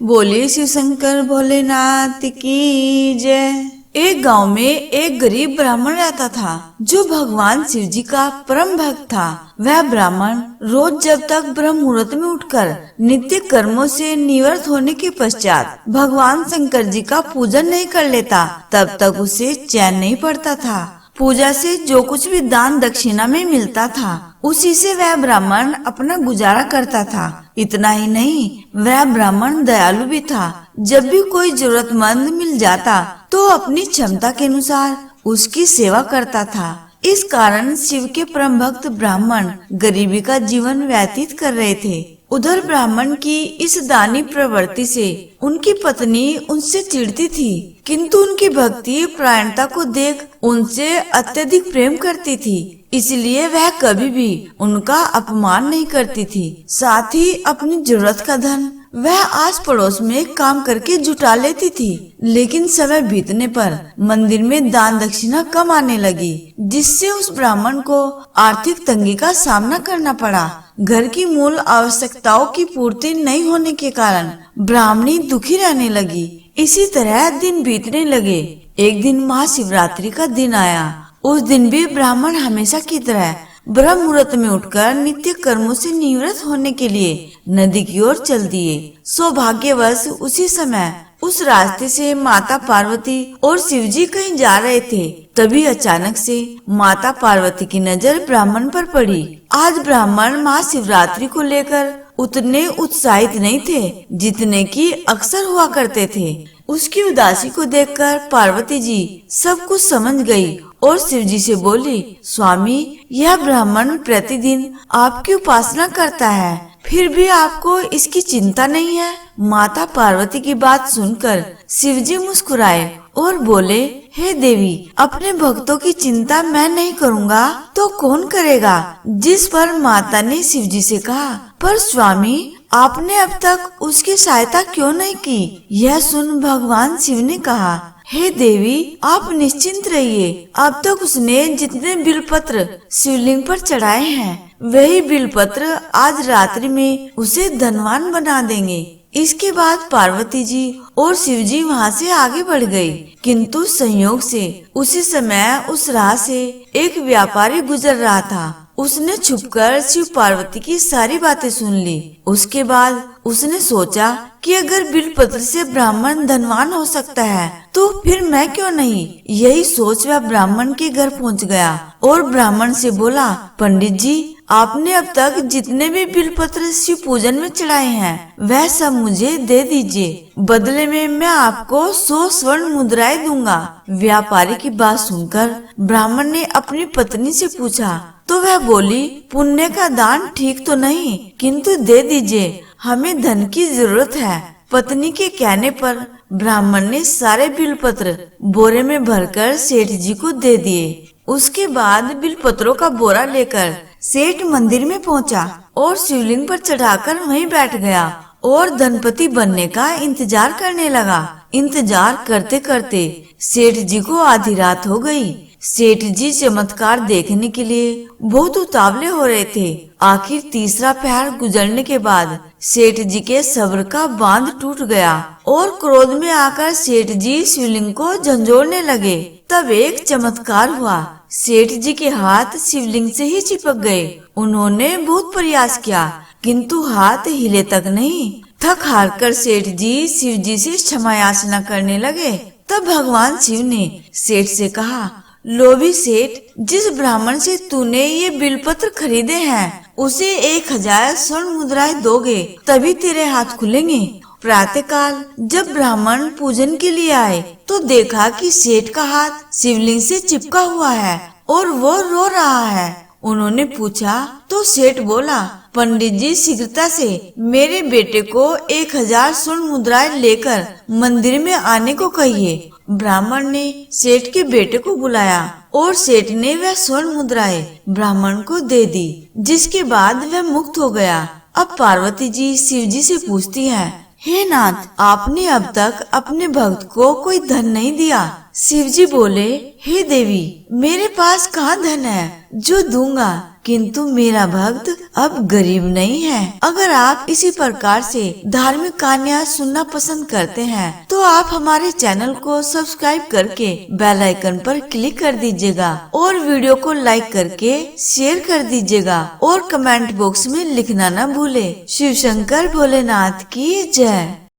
बोलिए शिव शंकर भोलेनाथ की जय। एक गांव में एक गरीब ब्राह्मण रहता था जो भगवान शिव जी का परम भक्त था। वह ब्राह्मण रोज जब तक ब्रह्म मुहूर्त में उठकर नित्य कर्मों से निवृत्त होने के पश्चात भगवान शंकर जी का पूजन नहीं कर लेता, तब तक उसे चैन नहीं पड़ता था। पूजा से जो कुछ भी दान दक्षिणा में मिलता था, उसी से वह ब्राह्मण अपना गुजारा करता था। इतना ही नहीं, वह ब्राह्मण दयालु भी था। जब भी कोई जरूरतमंद मिल जाता तो अपनी क्षमता के अनुसार उसकी सेवा करता था। इस कारण शिव के परम भक्त ब्राह्मण गरीबी का जीवन व्यतीत कर रहे थे। उधर ब्राह्मण की इस दानी प्रवृत्ति से उनकी पत्नी उनसे चिढ़ती थी, किंतु उनकी भक्ति प्राणता को देख उनसे अत्यधिक प्रेम करती थी, इसलिए वह कभी भी उनका अपमान नहीं करती थी। साथ ही अपनी जरूरत का धन वह आस पड़ोस में काम करके जुटा लेती थी। लेकिन समय बीतने पर मंदिर में दान दक्षिणा कम आने लगी, जिससे उस ब्राह्मण को आर्थिक तंगी का सामना करना पड़ा। घर की मूल आवश्यकताओं की पूर्ति नहीं होने के कारण ब्राह्मणी दुखी रहने लगी। इसी तरह दिन बीतने लगे। एक दिन महाशिवरात्रि का दिन आया। उस दिन भी ब्राह्मण हमेशा की तरह ब्रह्म मुहूर्त में उठकर नित्य कर्मों से निवृत्त होने के लिए नदी की ओर चल दिए। सौभाग्यवश उसी समय उस रास्ते से माता पार्वती और शिवजी कहीं जा रहे थे। तभी अचानक से माता पार्वती की नजर ब्राह्मण पर पड़ी। आज ब्राह्मण महाशिवरात्रि को लेकर उतने उत्साहित नहीं थे जितने कि अक्सर हुआ करते थे। उसकी उदासी को देखकर पार्वती जी सब कुछ समझ गई और शिव जी से बोली, स्वामी, यह ब्राह्मण प्रतिदिन आपकी उपासना करता है, फिर भी आपको इसकी चिंता नहीं है। माता पार्वती की बात सुनकर शिव जी मुस्कुराए और बोले, हे देवी, अपने भक्तों की चिंता मैं नहीं करूँगा तो कौन करेगा। जिस पर माता ने शिव जी से कहा, पर स्वामी, आपने अब तक उसकी सहायता क्यों नहीं की। यह सुन भगवान शिव ने कहा, हे देवी, आप निश्चिंत रहिए। अब तक उसने जितने बिलपत्र शिवलिंग पर चढ़ाए हैं, वही बिलपत्र आज रात्रि में उसे धनवान बना देंगे। इसके बाद पार्वती जी और शिव जी वहाँ से आगे बढ़ गए। किंतु संयोग से उसी समय उस राह से एक व्यापारी गुजर रहा था। उसने छुपकर शिव पार्वती की सारी बातें सुन ली। उसके बाद उसने सोचा कि अगर बिलपत्र से ब्राह्मण धनवान हो सकता है तो फिर मैं क्यों नहीं। यही सोच वह ब्राह्मण के घर पहुंच गया और ब्राह्मण से बोला, पंडित जी, आपने अब तक जितने भी बिलपत्र शिव पूजन में चढ़ाए हैं, वह सब मुझे दे दीजिए। बदले में मैं आपको 100 स्वर्ण मुद्राएं दूंगा। व्यापारी की बात सुनकर ब्राह्मण ने अपनी पत्नी से पूछा तो वह बोली, पुण्य का दान ठीक तो नहीं, किंतु दे दीजिए, हमें धन की जरूरत है। पत्नी के कहने पर ब्राह्मण ने सारे बिलपत्र बोरे में भरकर सेठ जी को दे दिए। उसके बाद बिलपत्रों का बोरा लेकर सेठ मंदिर में पहुंचा और शिवलिंग पर चढ़ाकर वहीं बैठ गया और धनपति बनने का इंतजार करने लगा। इंतजार करते करते सेठ जी को आधी रात हो गई। सेठ जी चमत्कार देखने के लिए बहुत उतावले हो रहे थे। आखिर तीसरा पहर गुजरने के बाद सेठ जी के सब्र का बांध टूट गया और क्रोध में आकर सेठ जी शिवलिंग को झंझोड़ने लगे। तब एक चमत्कार हुआ। सेठ जी के हाथ शिवलिंग से ही चिपक गए। उन्होंने बहुत प्रयास किया, किंतु हाथ हिले तक नहीं। थक हार कर सेठ जी शिव जी से क्षमा याचना करने लगे। तब भगवान शिव ने सेठ से कहा, लोभी सेठ, जिस ब्राह्मण से तूने ये बिलपत्र खरीदे हैं, उसे 1000 स्वर्ण मुद्राएं दोगे तभी तेरे हाथ खुलेंगे। प्रातःकाल जब ब्राह्मण पूजन के लिए आए तो देखा कि सेठ का हाथ शिवलिंग से चिपका हुआ है और वो रो रहा है। उन्होंने पूछा तो सेठ बोला, पंडित जी, शीघ्रता से मेरे बेटे को 1000 स्वर्ण मुद्राएं लेकर मंदिर में आने को कहिए। ब्राह्मण ने सेठ के बेटे को बुलाया और सेठ ने वह स्वर्ण मुद्राएं ब्राह्मण को दे दी, जिसके बाद वह मुक्त हो गया। अब पार्वती जी शिव जी से पूछती हैं, हे नाथ, आपने अब तक अपने भक्त को कोई धन नहीं दिया। शिव जी बोले, हे देवी, मेरे पास कहाँ धन है जो दूंगा। किंतु मेरा भक्त अब गरीब नहीं है। अगर आप इसी प्रकार से धार्मिक कहानियाँ सुनना पसंद करते हैं तो आप हमारे चैनल को सब्सक्राइब करके बेल आइकन पर क्लिक कर दीजिएगा और वीडियो को लाइक करके शेयर कर दीजिएगा और कमेंट बॉक्स में लिखना न भूले। शिव शंकर भोलेनाथ की जय।